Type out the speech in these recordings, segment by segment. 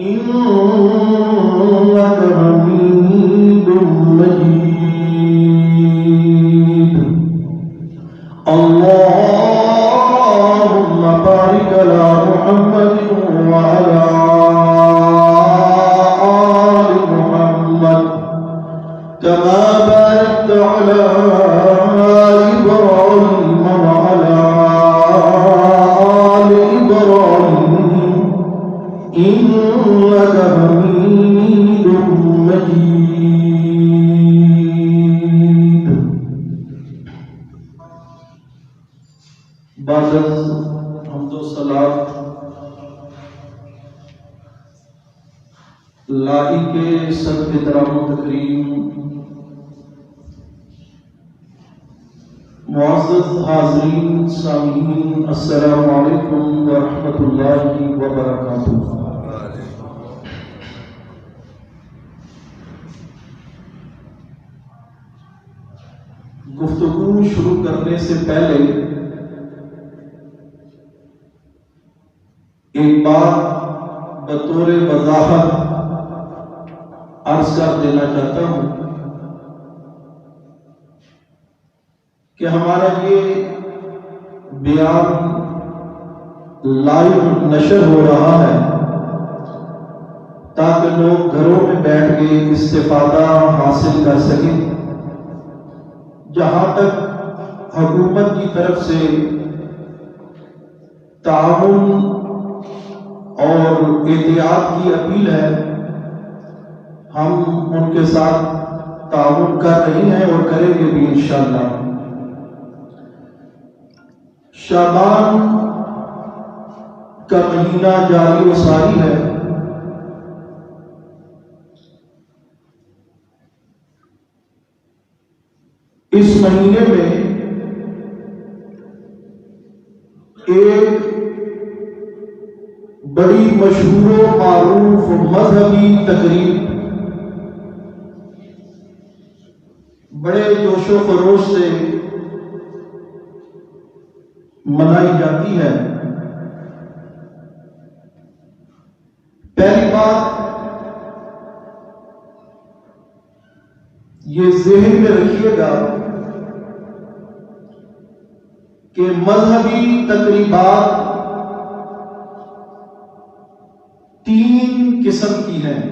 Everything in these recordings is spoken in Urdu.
إنك حميد مجيد اللهم بارك على محمد وعلى آل محمد كما باركت على إبراهيم وعلى آل إبراهيم إنك حميد مجيد. بعد حمد و صلاۃ لائق سب احترام و تکریم معزز حاضرین سامعین، السلام علیکم ورحمۃ اللہ وبرکاتہ. گفتگو شروع کرنے سے پہلے ایک بات بطور وضاحت عرض کر دینا چاہتا ہوں کہ ہمارا یہ بیان لائیو نشر ہو رہا ہے تاکہ لوگ گھروں میں بیٹھ کے استفادہ حاصل کر سکیں. جہاں تک حکومت کی طرف سے تعاون اور احتیاط کی اپیل ہے، ہم ان کے ساتھ تعاون کر رہے ہیں اور کریں گے بھی انشاءاللہ. شعبان کا مہینہ جاری و ساری ہے. اس مہینے میں ایک بڑی مشہور و معروف مذہبی تقریب بڑے جوش و خروش سے منائی جاتی ہے. پہلی بات یہ ذہن میں رکھیے گا کہ مذہبی تقریبات 3 قسم کی ہیں.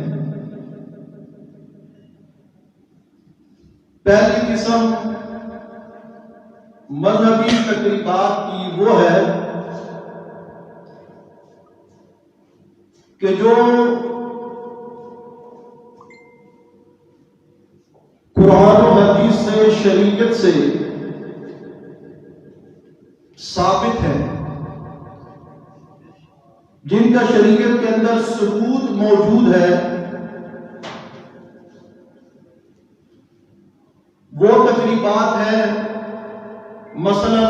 پہلی قسم مذہبی تقریبات کی وہ ہے کہ جو قرآن و حدیث سے، شریعت سے ثابت ہے، جن کا شریعت کے اندر ثبوت موجود ہے. وہ تقریبات ہیں مثلا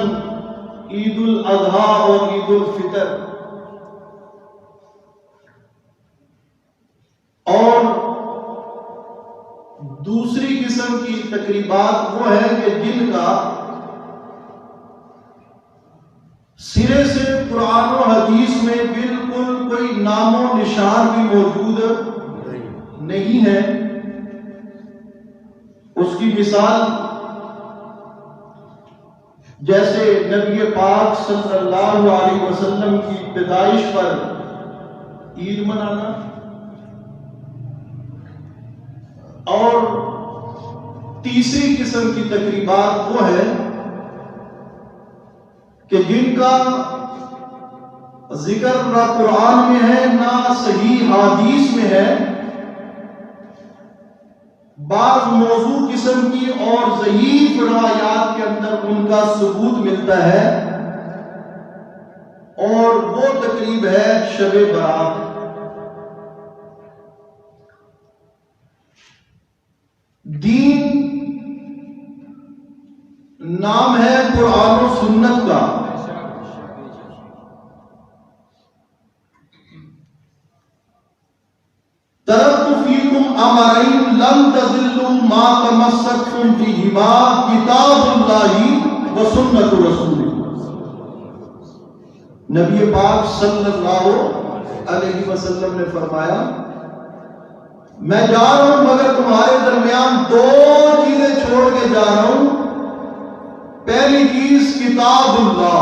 عید الاضحیٰ اور عید الفطر. اور دوسری قسم کی تقریبات وہ ہیں کہ جن کا سرے سے قرآن و حدیث میں بالکل کوئی نام و نشان بھی موجود نہیں ہے. اس کی مثال جیسے نبی پاک صلی اللہ علیہ وسلم کی پیدائش پر عید منانا، اور تیسری قسم کی تقریبات وہ ہے کہ جن کا ذکر نہ قرآن میں ہے نہ صحیح حدیث میں ہے، بعض موضوع قسم کی اور ضعیف روایات کے اندر ان کا ثبوت ملتا ہے، اور وہ تقریب ہے شب برات. دین نام ہے قرآن و سنت کا، ترکت فیکم امرین لم تضلوا ما تمسکتم بہما کتاب اللہ و سنت رسول. نبی پاک صلی اللہ علیہ وسلم نے فرمایا میں جا رہا ہوں مگر تمہارے درمیان دو چیزیں چھوڑ کے جا رہا ہوں. پہلی چیز کتاب اللہ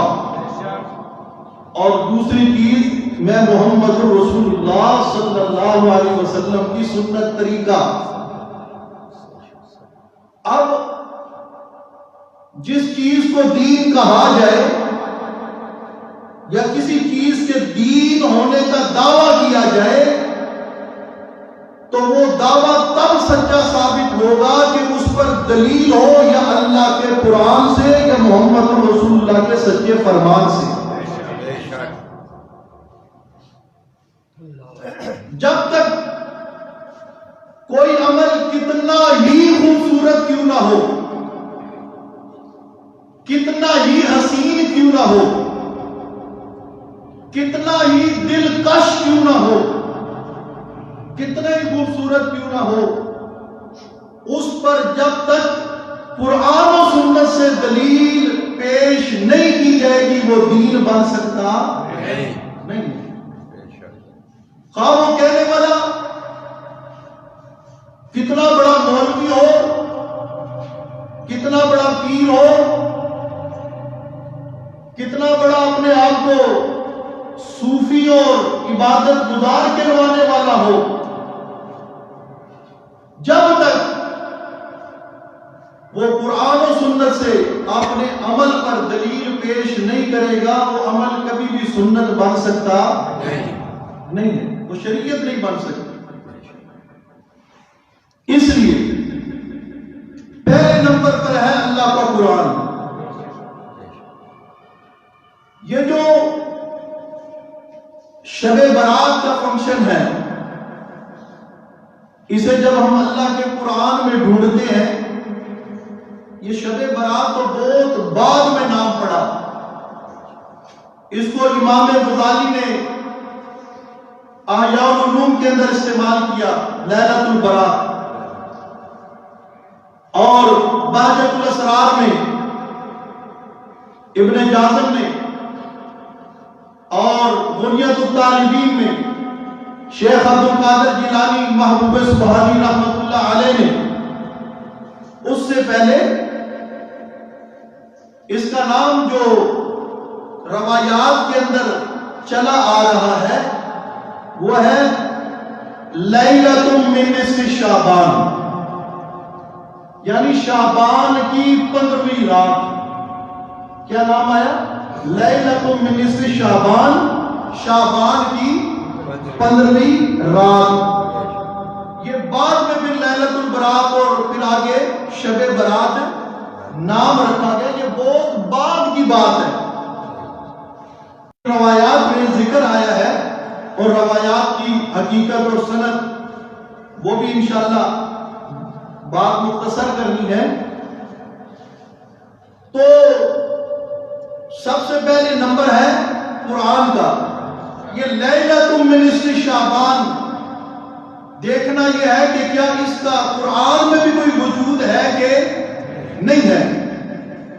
اور دوسری چیز میں محمد رسول اللہ صلی اللہ علیہ وسلم کی سنت طریقہ. اب جس چیز کو دین کہا جائے یا کسی چیز کے دین ہونے کا دعویٰ کیا جائے تو وہ دعویٰ تب سچا ثابت ہوگا کہ اس پر دلیل ہو یا اللہ کے قرآن سے یا محمد رسول اللہ کے سچے فرمان سے. جب تک کوئی عمل کتنا ہی خوبصورت کیوں نہ ہو، کتنا ہی حسین کیوں نہ ہو، کتنا ہی دلکش کیوں نہ ہو، کتنا ہی خوبصورت کیوں نہ ہو، اس پر جب تک قرآن و سنت سے دلیل پیش نہیں کی جائے گی وہ دین بن سکتا نہیں. خواہ وہ کہنے والا کتنا بڑا مولوی ہو، کتنا بڑا پیر ہو، کتنا بڑا اپنے آپ کو صوفی اور عبادت گزار کہلوانے والا ہو، جب تک وہ قرآن و سنت سے اپنے عمل پر دلیل پیش نہیں کرے گا وہ عمل کبھی بھی سنت بن سکتا نہیں ہے، وہ شریعت نہیں بن سکتی. اس لیے پہلے نمبر پر ہے اللہ کا قرآن. یہ جو شب برات کا فنکشن ہے اسے جب ہم اللہ کے قرآن میں ڈھونڈتے ہیں، یہ شب برات تو بہت بعد میں نام پڑا. اس کو امام غزالی نے احیاء العلوم کے اندر استعمال کیا، لیلۃ البرات. اور بہجت الاسرار میں ابن جازم نے اور غنیت الطالبین میں شیخ عبد القادر جیلانی محبوب سبحانی رحمت اللہ علیہ نے اس سے پہلے اس کا نام جو روایات کے اندر چلا آ رہا ہے وہ ہے لیلۃ من نصف شعبان، یعنی شعبان کی 15ویں رات. کیا نام آیا؟ لیلۃ من نصف شعبان، شعبان کی 15ویں رات. یہ بعد میں پھر لیلۃ البرات اور پھر آگے شب برات نام رکھا گیا. یہ بہت بعد کی بات ہے. روایات میں ذکر آیا ہے اور روایات کی حقیقت اور سند وہ بھی انشاءاللہ بات مختصر کرنی ہے. تو سب سے پہلے نمبر ہے قرآن کا. یہ لیلۃ من نصف شعبان دیکھنا یہ ہے کہ کیا اس کا قرآن میں بھی کوئی وجود ہے کہ نہیں ہے.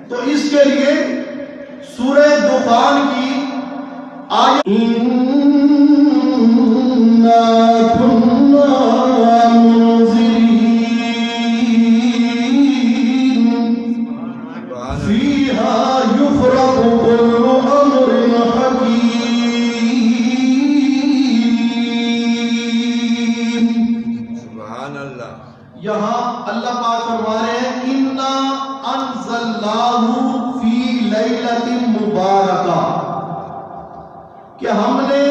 تو اس کے لیے سورہ دخان کی آیت یہاں اللہ پاک فرما رہے ہیں اِنَّا أَنزَلْنَاهُ فِي لَيْلَةٍ مُبَارَكَةٍ، کہ ہم نے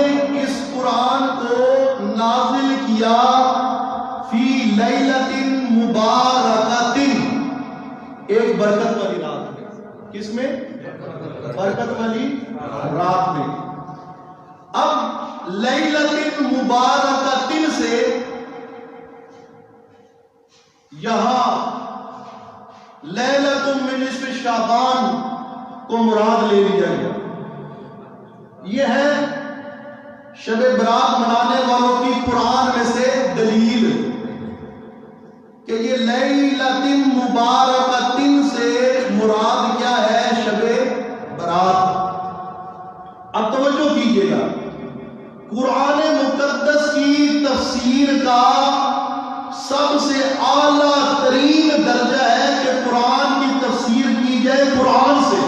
اس قرآن کو نازل کیا فی لیلۃ مبارکۃ، ایک برکت والی رات میں. کس میں؟ برکت والی رات میں. اب لیلۃ مبارکۃ سے یہاں لیلۃ من نصف شعبان کو مراد لے لیا گیا. یہ ہے شب برات منانے والوں کی قرآن میں سے دلیل کہ یہ لیلۃ مبارکۃ سے مراد کیا ہے؟ شب برات. اب توجہ کیجیے گا، قرآن کا سب سے اعلیٰ ترین درجہ ہے کہ قرآن کی تفسیر کی جائے قرآن سے.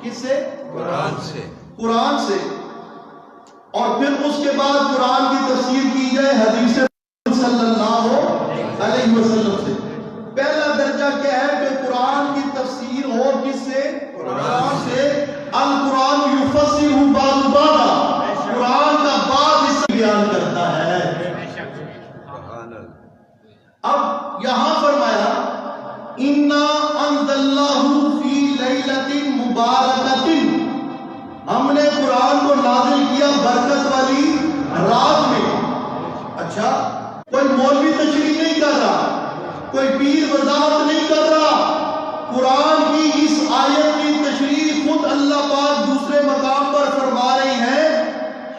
کس سے؟ قرآن سے. قرآن سے. اور پھر اس کے بعد قرآن کی تفسیر کی جائے حدیث صلی اللہ علیہ وسلم سے. پہلا درجہ کیا ہے کہ قرآن کی تفسیر ہو کس سے؟ قرآن سے. القرآن یفسر بعض بعضا، قرآن کا بعض اس بیان کرتا ہے. اب یہاں فرمایا اِنَّا أَنزَلْنَاهُ فِي لَيْلَةٍ مُبَارَكَةٍ، ہم نے قرآن کو نازل کیا برکت والی رات میں. اچھا، کوئی مولوی تشریح نہیں کر رہا، کوئی پیر وضاحت نہیں کر رہا. قرآن کی اس آیت کی تشریح خود اللہ پاک دوسرے مقام پر فرما رہی ہے.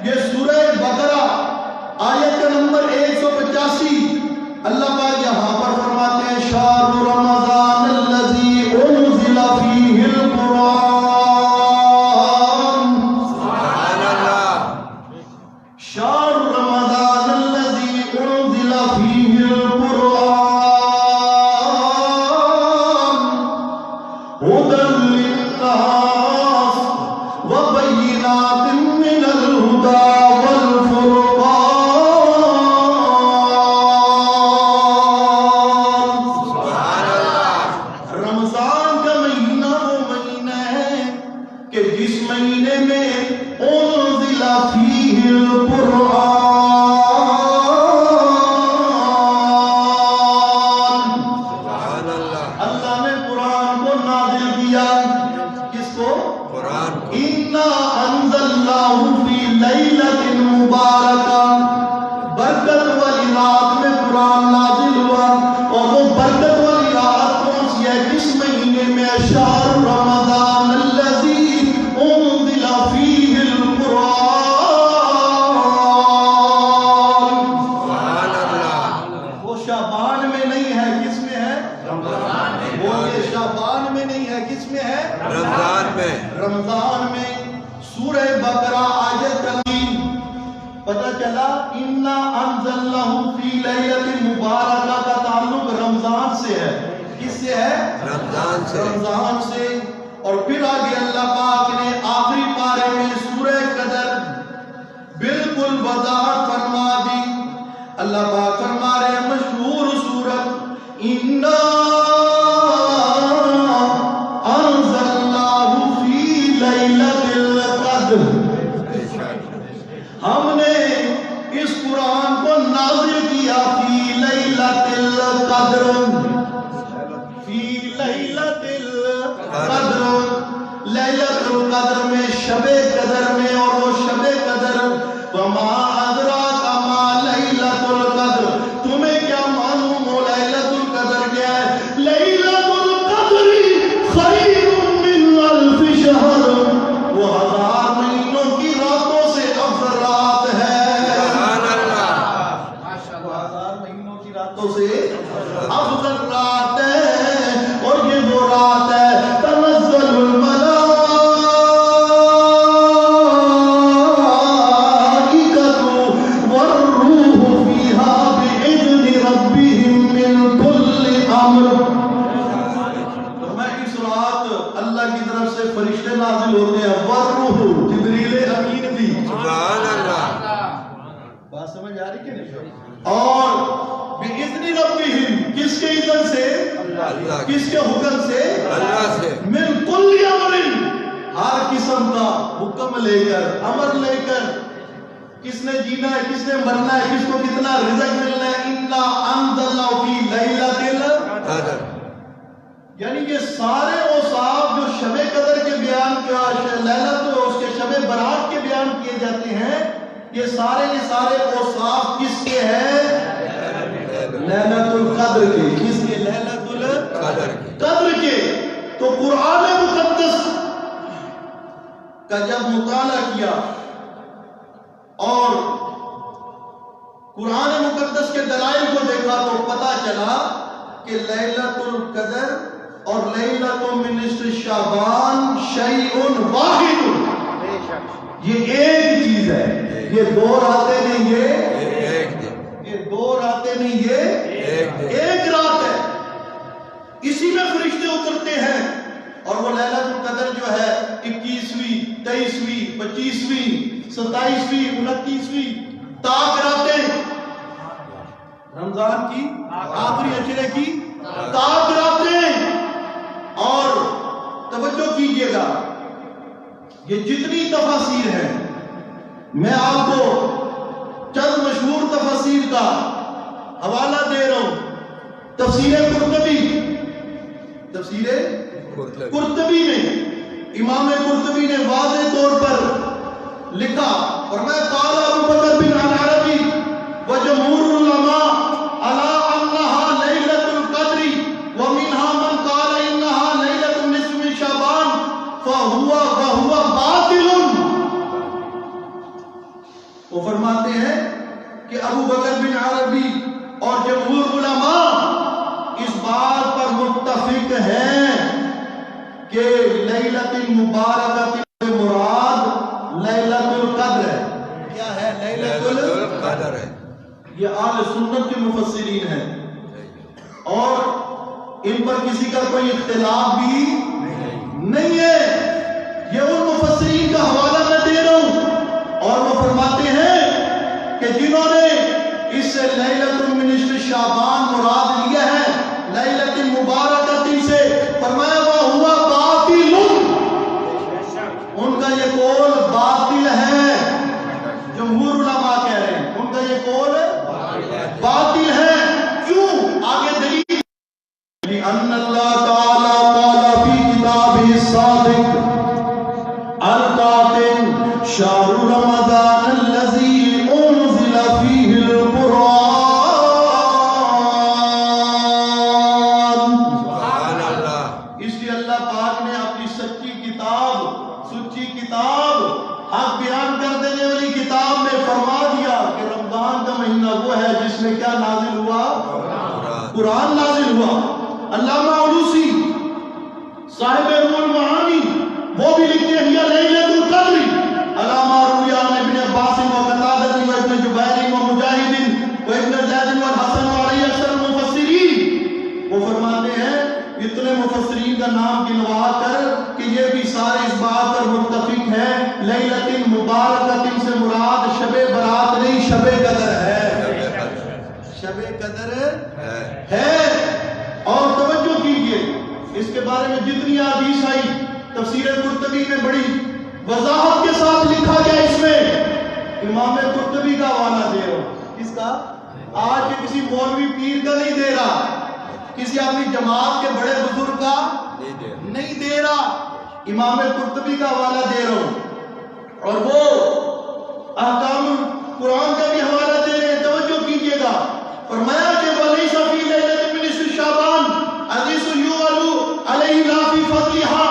یہ سورہ بقرہ آیت کا نمبر 185. اللہ پاک یہاں پر فرماتے ہیں شہر رمضان الذی انزل فیہ القرآن. سبحان اللہ. شہر رمضان الذی انزل فیہ القرآن ہدی للناس وبینات من الہدی والفرقان. رمضان کا مہینہ وہ مہینہ ہے کہ جس مہینے میں انزل فیہ القرآن، سبحان اللہ. اللہ نے قرآن کو نازل کیا. کس کو؟ قرآن کو. اِنَّا أَنزَلْنَاهُ فِي لَيْلَةٍ مُبَارَكَةٍ، برکت والی رات میں قرآن نازل ہوا. اور وہ برکت والی رات کون سی ہے؟ کس مہینے میں؟ شہر رمضان الذی انزل فیہ القرآن. سبحان اللہ. وہ شعبان میں نہیں ہے، کس میں ہے؟ وہ یہ شعبان میں نہیں ہے، کس میں ہے؟ رمضان میں. رمضان میں. سورہ بقرہ آیت نمبر پتہ چلا اِنَّا أَنزَلْنَاهُ فِي لَيْلَةٍ مُبَارَكَةٍ کا تعلق رمضان سے ہے. کس سے ہے؟ رمضان سے. رمضان سے. اور پھر آگے اللہ پاک نے آخری پارے میں سورہ قدر بالکل وضاحت فرما دی. اللہ پاک فرما رہے ہیں مشہور سورت اِنَّا أَنزَلْنَاهُ فِي لَيْلَةِ الْقَدْرِ، ہم نے اس قرآن کو نازل کیا فی لیلۃ القدر. فی لیلۃ القدر، لیلۃ القدر میں، شب قدر میں. اور وہ شب قدر وما ادراک ما لیلۃ القدر، تمہیں کیا معلوم ہو لیلۃ القدر کیا ہے؟ لیلۃ القدر خیر من الف شہر، وہ 1000 مہینوں کی راتوں سے افضل رات ہے. سبحان اللہ. وہ 1000 مہینوں کی راتوں سے افضل رات ہے. اور یہ وہ رات ہے تنزل الملائکۃ والروح فیہا بإذن ربہم من کل امر. میں اس رات اللہ کی طرف سے فرشتے نازل ہوتے ہیں. والروح، جبریل امین بھی. سبحان اللہ. بات سمجھ آ رہی کہ نہیں؟ اور بِإِذْنِ رَبِّهِمْ، کس کے اذن سے؟ اللہ. کس کے حکم سے؟ اللہ سے. مِنْ كُلِّ أَمْرٍ، ہر قسم کا حکم لے کر، امر لے کر. کس نے جینا ہے، کس نے مرنا ہے، کس کو کتنا رزق ملنا ہے. اِنَّا أَنزَلْنَاهُ فِي لَيْلَةِ الْقَدْرِ، یعنی یہ سارے اوصاف جو شب قدر کے بیان کیا، لیلت اس کے شب برات کے بیان کیے جاتے ہیں، یہ سارے اوصاف کس کے ہیں؟ لیلت القدر کے. کس کے؟ لیلت القدر کے. تو قرآن مقدس کا جب مطالعہ کیا اور قرآن مقدس کے دلائل کو دیکھا تو پتا چلا کہ لیلت القدر اور لیلت من نصف شعبان شیء واحد، یہ ایک چیز ہے. یہ دو راتیں نہیں، یہ رمضان کی آخری عشرے کی 7 راتیں. اور توجہ کیجئے گا، یہ جتنی تفاسیر ہیں میں آپ کو چند مشہور تفاسیر کا حوالہ دے رہا ہوں. تفسیر قرطبی میں امام قرطبی نے واضح طور پر لکھا، اور میں قال ابو بکر بن العربی وجمہور العلماء علی انہا لیلۃ القدر ومنها من قال انہا لیلۃ نصف شعبان وہو باطل. وہ فرماتے ہیں کہ ابو بکر بن عربی اور جمہور علماء اس بات پر متفق ہیں کہ لیلۃ المبارکۃ سے مراد لیلۃ القدر ہے. کیا ہے؟ لیلۃ القدر ہے. یہ اہل سنت کے مفسرین ہیں اور ان پر کسی کا کوئی اختلاف بھی نہیں ہے. یہ ان مفسرین کا حوالہ میں دے رہا ہوں اور وہ فرماتے ہیں کہ جنہوں نے اس سے لیلۃ من نصف شعبان مراد لیا ہے لیلۃ مبارکۃ سے، فرمایا وہو باطل، ان کا یہ قول باطل ہے. جمہور علماء کہہ رہے ہیں ان کا یہ قول باطل ہے. کیوں؟ آگے دلیل، لأن اللہ تعالی قال فی کتابہ الصادق القاتم شہر رمضان الذی انزل فیہ القرآن. اس لیے اللہ پاک نے اپنی سچی کتاب حق بیان کر دینے والی کتاب میں فرما دیا کہ رمضان کا مہینہ وہ ہے جس میں کیا نازل ہوا؟ قرآن نازل ہوا. علامہ علوسی صاحب روح المعانی وہ بھی لکھتے ہیں یہ لیلۃ القدر. علامہ روی عن ابن عباس و قتادہ و ابن جبیر و مجاہد و ابن زید و حسن و علی اکثر المفسرین، وہ فرماتے ہیں اتنے مفسرین کا نام گنوا کر کہ یہ بھی سارے اس بات پر متفق ہیں لیلۃ مبارکۃ سے مراد شب برات نہیں، شب قدر ہے. شب قدر ہے. اور توجہ کیجئے، اس کے بارے میں جتنی حدیث آئی تفسیر قرطبی میں بڑی وضاحت کے ساتھ لکھا گیا. اس میں امام قرطبی کا حوالہ دے رہا ہوں. کس کا؟ آج کے کسی مولوی پیر کا نہیں دے رہا، کسی اپنی جماعت کے بڑے بزرگ کا نہیں دے رہا، امام قرطبی کا حوالہ دے رہا ہوں. اور وہ احکام قرآن کا بھی حوالہ دے رہے ہیں. توجہ کیجئے گا، فرمایا کہ وَلَيْسَ فِي لَيْلَةٍ مِّن نِّصْفِ شَعْبَانَ حَدِيثٌ يُعْلُ عَلَيْهِ لَا فِي فَضْلِهَا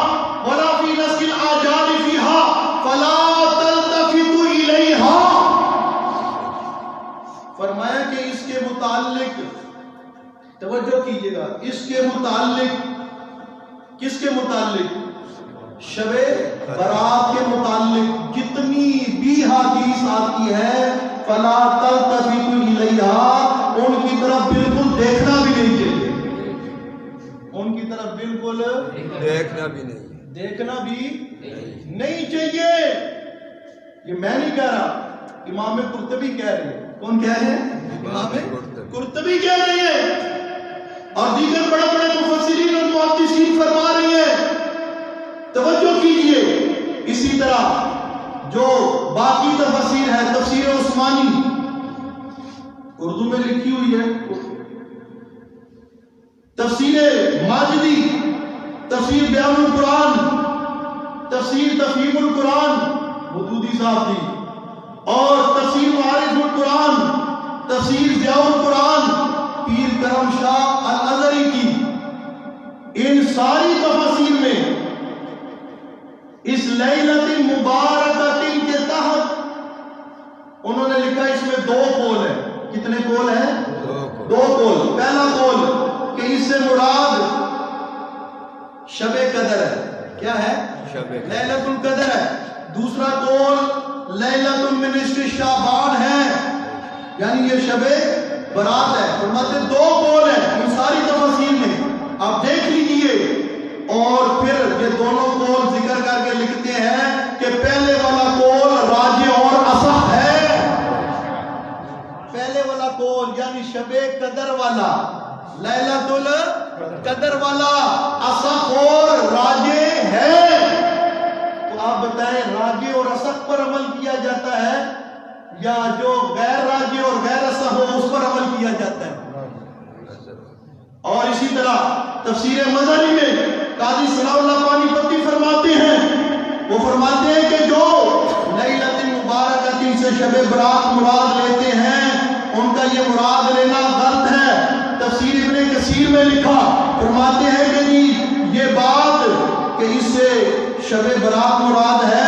وَلَا فِي نَسْخِ الْآجَالِ فِيهَا فَلَا تَلْتَفِتُ إِلَيْهَا. فرمایا کہ اس کے متعلق توجہ کیجئے گا، اس کے متعلق، کس کے متعلق؟ شب برات کے متعلق جتنی بھی حدیث آتی ہے فلا تلتفت الیہا، ان کی طرف بالکل دیکھنا بھی نہیں چاہیے. ان کی طرف بالکل دیکھنا بھی نہیں چاہیے. یہ میں نہیں کہہ رہا، امام قرطبی کہہ رہے ہیں. کون کہہ رہے ہیں؟ امام قرطبی کہہ رہے ہیں اور دیگر بڑے بڑے مفسرین اور محدثین فرما رہے ہیں. توجہ کیجئے. اسی طرح جو باقی تفسیر ہے، تفسیر عثمانی اردو میں لکھی ہوئی ہے، تفسیر ماجدی، تفسیر بیان القرآن، تفسیر تفہیم القرآن مودودی صاحب کی، اور تفسیر معارف القرآن، تفسیر ضیاء القرآن پیر کرم شاہ الازہری کی. ان ساری تفاسیر میں اس لیلۃ مبارکۃ کے تحت انہوں نے لکھا اس میں 2 قول ہیں. کتنے قول ہیں؟ 2 قول. پہلا قول کہ اس سے مراد شب قدر ہے. کیا ہے؟ لیلۃ القدر ہے. دوسرا قول لیلۃ من نصف شعبان ہے، یعنی یہ شب برات ہے. فرماتے 2 قول ہیں ان ساری تفاسیر میں، آپ دیکھ لیجئے. اور پھر یہ دونوں قول ذکر کر کے لکھتے ہیں کہ پہلے والا قول راجح اور اصح ہے. پہلے والا قول یعنی شب قدر والا لیلۃ القدر والا اصح اور راجح ہے، تو آپ بتائیں راجح اور اصح پر عمل کیا جاتا ہے یا جو غیر راجح اور غیر اصح ہو اس پر عمل کیا جاتا ہے؟ اور اسی طرح تفسیر مظہری میں قاضی ثناء اللہ پانی پتی فرماتے ہیں، وہ فرماتے ہیں کہ جو لیلۃ مبارکۃ سے شب برات مراد لیتے ہیں ان کا یہ مراد لینا غلط ہے۔ تفسیر ابن کثیر میں لکھا، فرماتے ہیں کہ جی یہ بات کہ اس سے شب برات مراد ہے،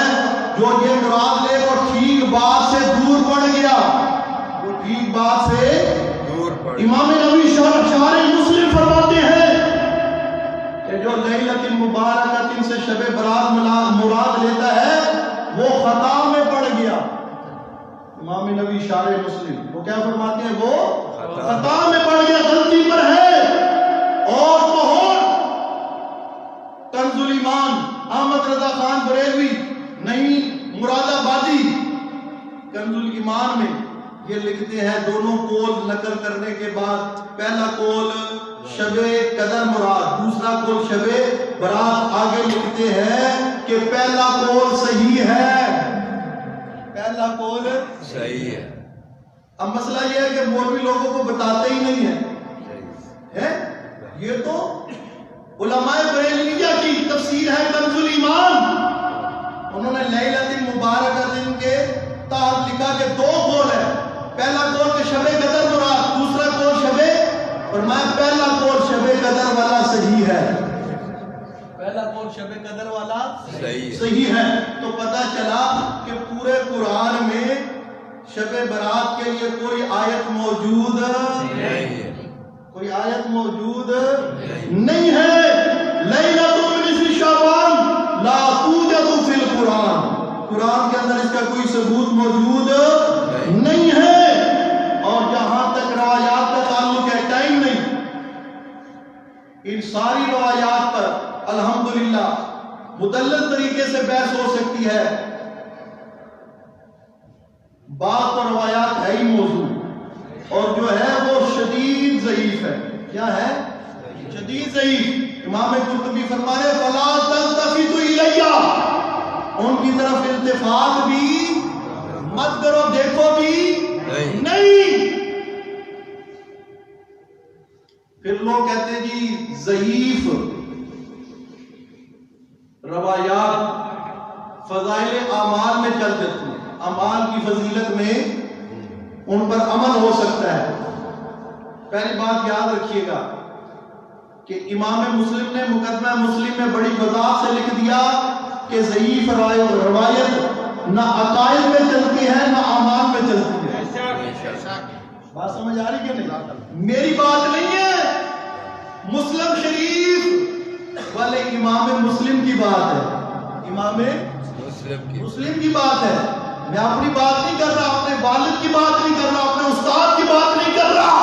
جو یہ مراد لے وہ ٹھیک بات سے دور پڑ گیا، وہ ٹھیک بات سے دور پڑ گیا۔ امام نووی شارح مسلم فرماتے ہیں کہ جو لیلۃ المبارکۃ سے شب برات مراد لیتا ہے وہ خطا میں پڑ گیا۔ امام نووی شارح مسلم وہ کیا فرماتے ہیں؟ وہ خطا میں پڑ گیا، غلطی پر ہے۔ اور بہت کنز الایمان احمد رضا خان بریلوی نہیں مراد آبادی کنز الایمان میں یہ لکھتے ہیں، دونوں قول نقل کرنے کے بعد پہلا قول شب قدر مراد، دوسرا قول شب برات، آگے لکھتے ہیں کہ پہلا قول صحیح ہے، پہلا قول صحیح ہے۔ اب مسئلہ یہ ہے کہ مولوی لوگوں کو بتاتے ہی نہیں ہے، یہ تو علماء بریلویہ کی تفسیر ہے کنز الایمان، انہوں نے لیلۃ المبارکۃ کے تحت لکھا کہ دو قول ہے، پہلا قول کہ شب قدر مراد، دوسرا قول شب، فرمایا پہلا قول شب قدر والا صحیح ہے، پہلا قول شب قدر والا صحیح ہے۔ تو پتہ چلا کہ پورے قرآن میں شب برات کے لیے کوئی آیت موجود نہیں ہے، کوئی آیت موجود نہیں ہے۔ لیلۃ من نصف شعبان لا توجد فی القرآن، قرآن کے اندر اس کا کوئی ثبوت موجود نہیں ہے۔ اور جہاں تک روایات کا تعلق ہے، ٹائم نہیں، ان ساری روایات پر الحمدللہ مدلل طریقے سے بحث ہو سکتی ہے، بعض پر روایات ہے ہی موضوع اور جو ہے وہ شدید ضعیف ہے۔ کیا ہے؟ شدید ضعیف۔ امام قرطبی فرماتے ہیں فلا تلتفتوا الیہ، ان کی طرف التفات بھی مت کرو، دیکھو بھی نہیں۔ پھر لوگ کہتے ہیں جی ضعیف روایات فضائل اعمال میں چل جاتی ہیں، اعمال کی فضیلت میں ان پر عمل ہو سکتا ہے۔ پہلی بات یاد رکھیے گا کہ امام مسلم نے مقدمہ مسلم میں بڑی وضاحت سے لکھ دیا کہ ضعیف روایت نہ عقائد میں چلتی ہے نہ اعمال میں چلتی ہے۔ بات سمجھ آ رہی کہ نہیں؟ میری بات نہیں ہے، مسلم شریف والے امام مسلم کی بات ہے، امام مسلم کی بات ہے۔ میں اپنی بات نہیں کر رہا، اپنے والد کی بات نہیں کر رہا، اپنے استاد کی بات نہیں کر رہا،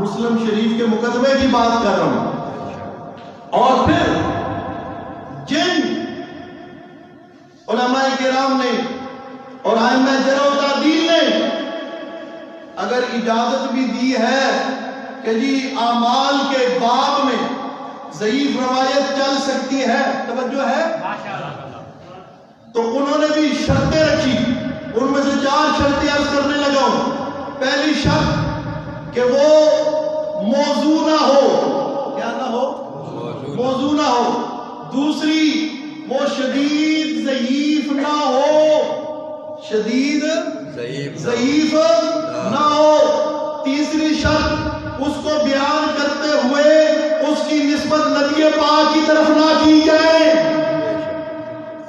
مسلم شریف کے مقدمے کی بات کر رہا ہوں۔ اور پھر جن علماء کرام نے اور ائمہ جرح و تعدیل نے اگر اجازت بھی دی ہے کہ جی اعمال کے باب میں ضعیف روایت چل سکتی ہے، توجہ ہے، تو انہوں نے بھی شرطیں رکھی، ان میں سے 4 شرطیں عرض کرنے لگا ہوں۔ پہلی شرط کہ وہ موضوع نہ ہو، کیا نہ ہو؟ موضوع نہ ہو۔ دوسری وہ شدید ضعیف نہ ہو، شدید ضعیف نہ ہو۔ تیسری شرط اس کو بیان کرتے ہوئے اس کی نسبت نبی پاک کی طرف نہ کی جائے،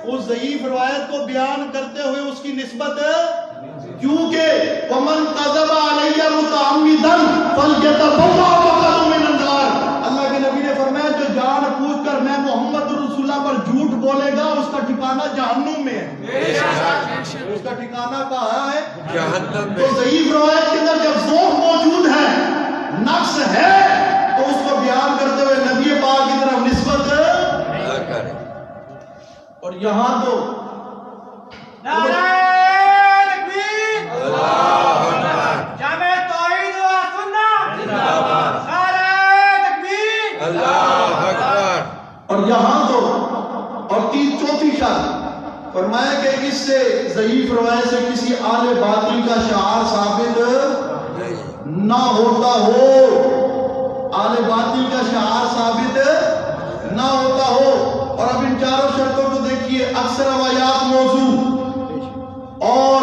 اس ضعیف روایت کو بیان کرتے ہوئے اس کی نسبت، کیونکہ ومن کذب علی متعمدا فلیتبوأ مقعده من النار، اللہ کے نبی نے فرمایا جو جان بوجھ کر میں محمد رسول اللہ پر جھوٹ بولے گا اس کا ٹھکانہ جہنم میں ہے، اس کا ٹھکانہ کہاں ہے؟ جہنم میں۔ تو ضعیف روایت کے اندر جب ذوق موجود ہے، نقص ہے، تو اس کو بیان کرتے ہوئے نبی پاک کی طرف نسبت نہ کریں۔ اور یہاں تو نعرہ تکبیر، اللہ اکبر، اس سے ضعیف روایت سے کسی آل باطل کا شعار ثابت نہ ہوتا ہو، آل باطل کا شعار ثابت نہ ہوتا ہو۔ اور اب ان چاروں شرطوں کو دیکھیے، اکثر روایات موضوع اور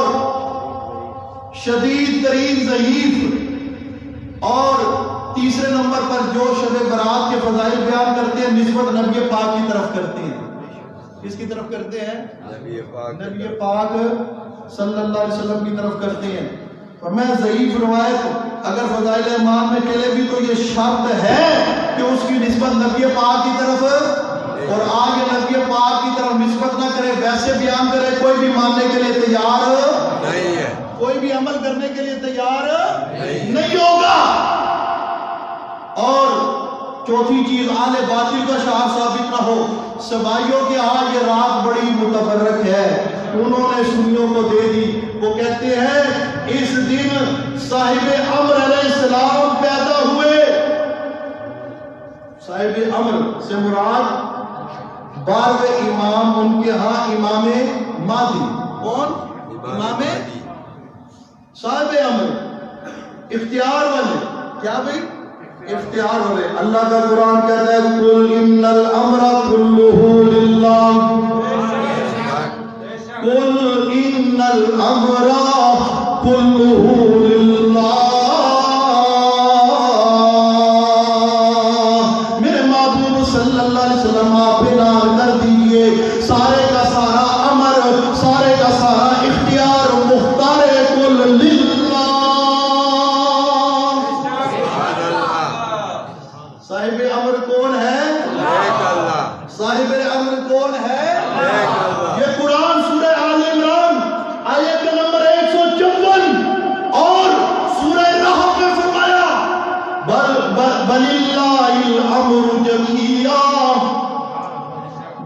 شدید ترین ضعیف، اور تیسرے نمبر پر جو شب برات کے فضائل بیان کرتے ہیں نسبت نبی پاک کی طرف کرتے ہیں۔ کس کی طرف کرتے ہیں؟ نبی پاک صلی اللہ علیہ وسلم کی طرف کرتے ہیں۔ اور میں ضعیف روایت اگر فضائل ایمان میں چلے بھی تو یہ شرط ہے کہ اس کی نسبت نبی پاک کی طرف، اور آگے نبی پاک کی طرف نسبت نہ کرے، ویسے بیان کرے، کوئی بھی ماننے کے لیے تیار نہیں ہے، کوئی بھی عمل کرنے کے لیے تیار نہیں ہوگا۔ اور چوتھی چیز، آل باطل کا شعار ثابت نہ ہو۔ سبائیوں کے ہاں یہ رات بڑی متبرک ہے، انہوں نے سنیوں کو دے دی۔ وہ کہتے ہیں اس دن صاحب امر علیہ السلام پیدا ہوئے۔ صاحب امر سے مراد 12ویں امام ان کے ہاں امام مہدی۔ کون؟ امام صاحب امر، اختیار والے۔ کیا بھئی؟ اختیار والے۔ اللہ کا قرآن کہتا ہے قُلْ إِنَّ الْأَمْرَ كُلُّهُ لِلَّهِ، قُلْ إِنَّ الْأَمْرَ كُلُّهُ لِلَّهِ۔ میرے محبوب صلی اللہ علیہ وسلم آپ اعلان کر دیجئے سارے کا سارا امر، سارے کا سارا اختیار مختار کل للہ۔ صاحب امر کون ہے؟ صاحب امر کون ہے؟ یہ قرآن سورہ آل عمران آیت نمبر 154 اور سورہ رحم میں فرمایا بَلِلَّهِ الْأَمْرُ جَمِيعًا،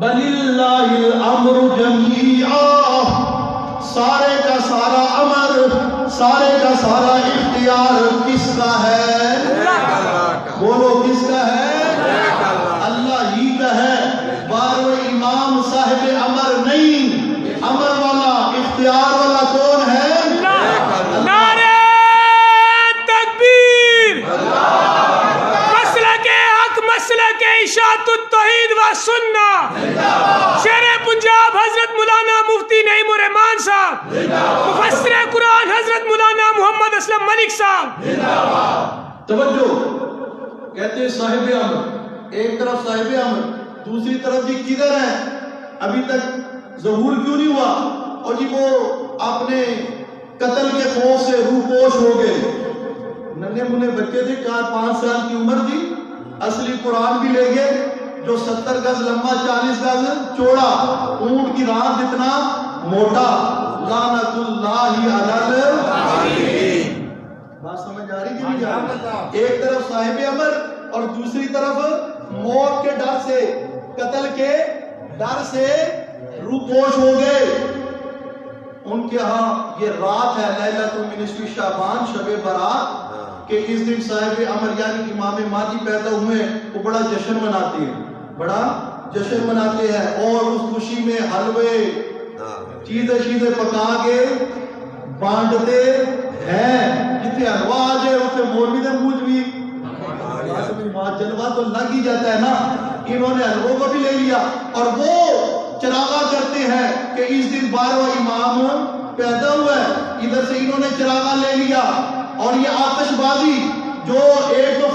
بَلِلَّهِ الْأَمْرُ جَمِيعًا۔ سارے کا سارا امر، سارے کا سارا اختیار کس کا ہے؟ بولو کس کا ہے؟ اللہ ہی کا ہے۔ 12ویں امام صاحب امر نہیں، امر والا اختیار والا کون ہے؟ نعرہ تکبیر، مسلک حق، مسلک اشاعت التوحید و سنہ، شیر پنجاب حضرت مولانا مفتی نعیم الرحمان صاحب، مفسر قرآن حضرت مولانا محمد اسلم ملک صاحب۔ توجہ، کہتے ہیں صاحب امر، ایک طرف صاحب امر، دوسری طرف جی کدھر ہے؟ ابھی تک ظہور کیوں نہیں ہوا؟ اور جی وہ اپنے قتل کے خوف سے روپوش ہو گئے۔ ننھے منھے بچے تھے، 4-5 سال کی عمر تھی، اصلی قرآن بھی لے گئے جو 70 گز لمبا 40 گز چوڑا، اونٹ کی رات جتنا موٹا۔ لعنت اللہ علی الظالمین۔ بات سمجھ آ رہی کہ نہیں جا رہی؟ ایک طرف صاحب امر اور دوسری طرف موت کے ڈر سے، قتل کے ڈر سے روپوش ہو گئے۔ ان کے ہاں یہ رات ہے لیلۃ من نصف شعبان، شب برات، کہ اس دن صاحب امر یعنی امام مہدی پیدا ہوئے، وہ بڑا جشن مناتے ہیں، بڑا جشن مناتے ہیں، اور اس خوشی میں حلوے چیزیں پکا کے بانٹتے ہیں۔ جتنے حلوہ آ جائے اسے مولوی نے پوچھ بھی، جلوہ تو لگ ہی جاتا ہے نا۔ انہوں نے حلووں کو بھی لے لیا، اور وہ چراغا کرتے ہیں کہ اس دن 12واں امام پیدا ہوا ہے۔ ادھر سے انہوں نے چراغا لے لیا، اور یہ آتش بازی جو ایک تو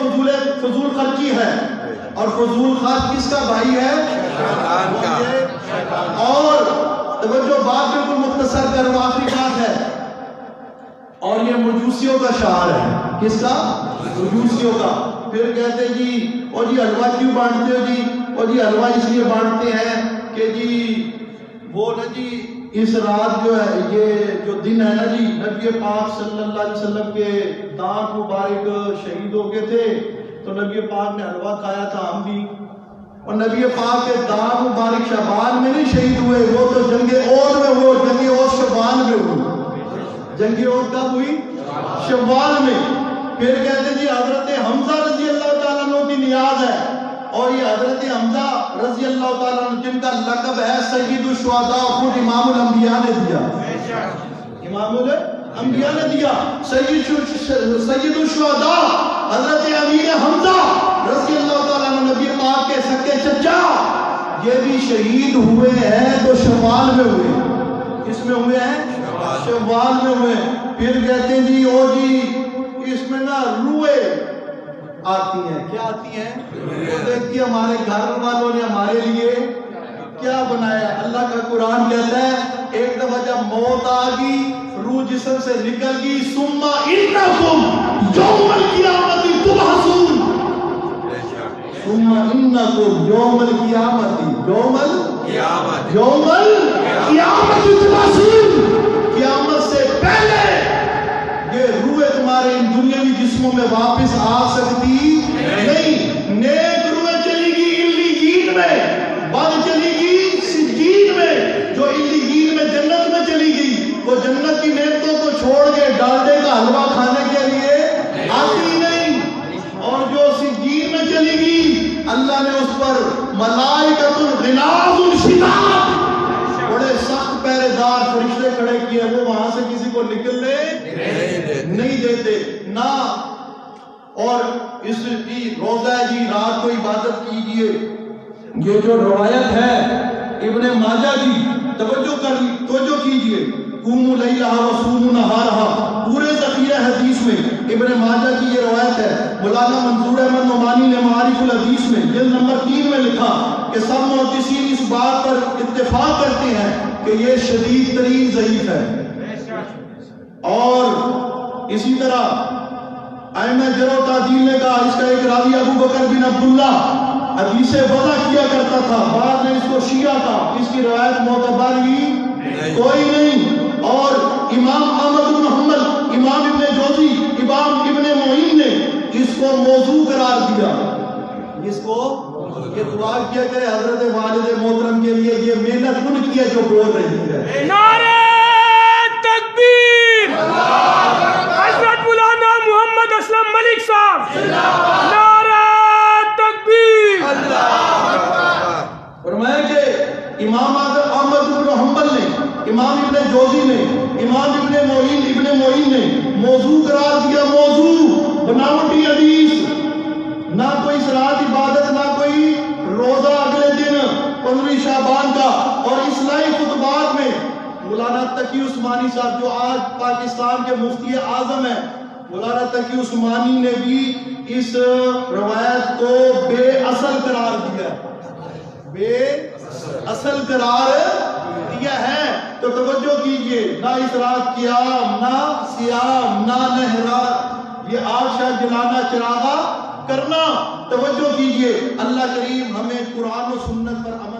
فضول خرچی ہے، اور فضول خرچ کس کا بھائی ہے؟ شیطان کا۔ اور توجہ، بات بالکل مختصر کرو، آخری بات ہے، اور یہ مجوسیوں کا شعار ہے۔ کس کا؟ مجوسیوں کا۔ پھر کہتے جی اور جی حلوہ کیوں بانٹتے ہو جی؟ اور جی حلوہ اس لیے بانٹتے ہیں کہ جی وہ نا جی اس رات جو ہے، یہ جو دن ہے نا جی، نبی پاک صلی اللہ علیہ وسلم کے دانت مبارک شہید ہو گئے تھے، تو نبی پاک نے حلوہ کھایا تھا، ہم بھی۔ اور نبی پاک کے دانت مبارک شعبان میں نہیں شہید ہوئے، وہ تو جنگ احد میں ہوئے، جنگ احد شعبان میں ہوئی۔ جنگ احد کب ہوئی؟ شوال میں۔ پھر کہتے جی حضرت حمزہ رضی اللہ تعالیٰ عنہ کی نیاز ہے، اور یہ حضرت حمزہ رضی اللہ تعالیٰ عنہ جن کا لقب ہے سید الشہداء، خود امام الانبیاء نے دیا، امام الانبیاء نے دیا، سید الشہداء حضرت امیر حمزہ رضی اللہ تعالیٰ عنہ نبی پاک کے سکے چچا، یہ بھی شہید ہوئے ہیں تو شوال میں ہوئے، کس میں ہوئے ہیں؟ شوال میں ہوئے۔ پھر کہتے ہیں جی او جی اس میں نا روئے آتی ہیں، کیا آتی ہیں؟ وہ دیکھتی ہمارے گھر والوں نے ہمارے لیے کیا بنایا۔ اللہ کا قرآن کہتا ہے ایک دفعہ جب موت آ گئی، روح جسم سے نکل گئی، ثم انکم یوم القیامت تبعثون، ثم انکم یوم القیامت، یوم القیامت تبعثون، قیامت سے پہلے یہ روح تمہارے ان دنیاوی جسموں میں واپس آ سکتی نہیں۔ نیک روح چلی گی علیین میں، بد چلی گی سجین میں۔ جو علیین میں جنت میں چلی گئی وہ جنت کی نعمتوں کو چھوڑ کے ڈالڈے کا حلوہ کھانے کے لیے آتی نہیں، اور جو سجین میں چلی گئی اللہ نے اس پر ملائکۃ غلاظ شداد، بڑے سخت پہرے دار فرشتے کھڑے کیے، وہ وہاں سے کسی کو نکلنے نہیں دیتے نہ۔ اور اس کی روزہ جی رات کو عبادت کیجئے، یہ جو روایت ہے ابن ماجہ کی، توجہ کیجئے، قوموا لیلہا وصوموا نہارہا، پورے ذخیرہ حدیث میں ابن ماجہ کی یہ روایت ہے۔ مولانا منظور احمد نعمانی نے معارف الحدیث میں جلد نمبر 3 میں لکھا کہ سب محدثین اس بات پر اتفاق کرتے ہیں کہ یہ شدید ترین ضعیف ہے۔ اور اسی طرح ائمہ جرح و تعدیل نے کہا اس کا ایک راوی ابو بکر بن عبداللہ حدیث وضع کیا کرتا تھا، بعض نے اس کو شیعہ کہا، اس کی روایت معتبر ہی کوئی نہیں۔ اور امام احمد بن حنبل، امام ابن جوزی، امام ابن معین نے اس کو موضوع قرار دیا۔ اس کو یہ دعا کیا کہ حضرت والد محترم کے لیے یہ محنت ان کی ہے جو بول رہی ہے۔ نعرہ تکبیر، حضرت مولانا محمد اسلم ملک صاحب، نعرہ تکبیر۔ فرمایا کہ امام احمد بن حنبل نے، امام ابن جوزی نے، امام ابن معین نے موضوع قرار دیا، موضوع بناوٹی حدیث، نہ کوئی صلاۃ عبادت، نہ کوئی روزہ اگلے دن 15 شعبان کا۔ اور اصلاحی خطبات میں مولانا تقی عثمانی صاحب جو آج پاکستان کے مفتی اعظم ہیں، مولانا تقی عثمانی نے بھی اس روایت کو بے اصل قرار دیا، بے اصل قرار دیا ہے۔ تو توجہ کیجئے، نہ اس رات قیام، نہ سیام، نہ نہرات، یہ آشا جلانا چراغا کرنا۔ توجہ کیجئے، اللہ کریم ہمیں قرآن و سنت پر عمل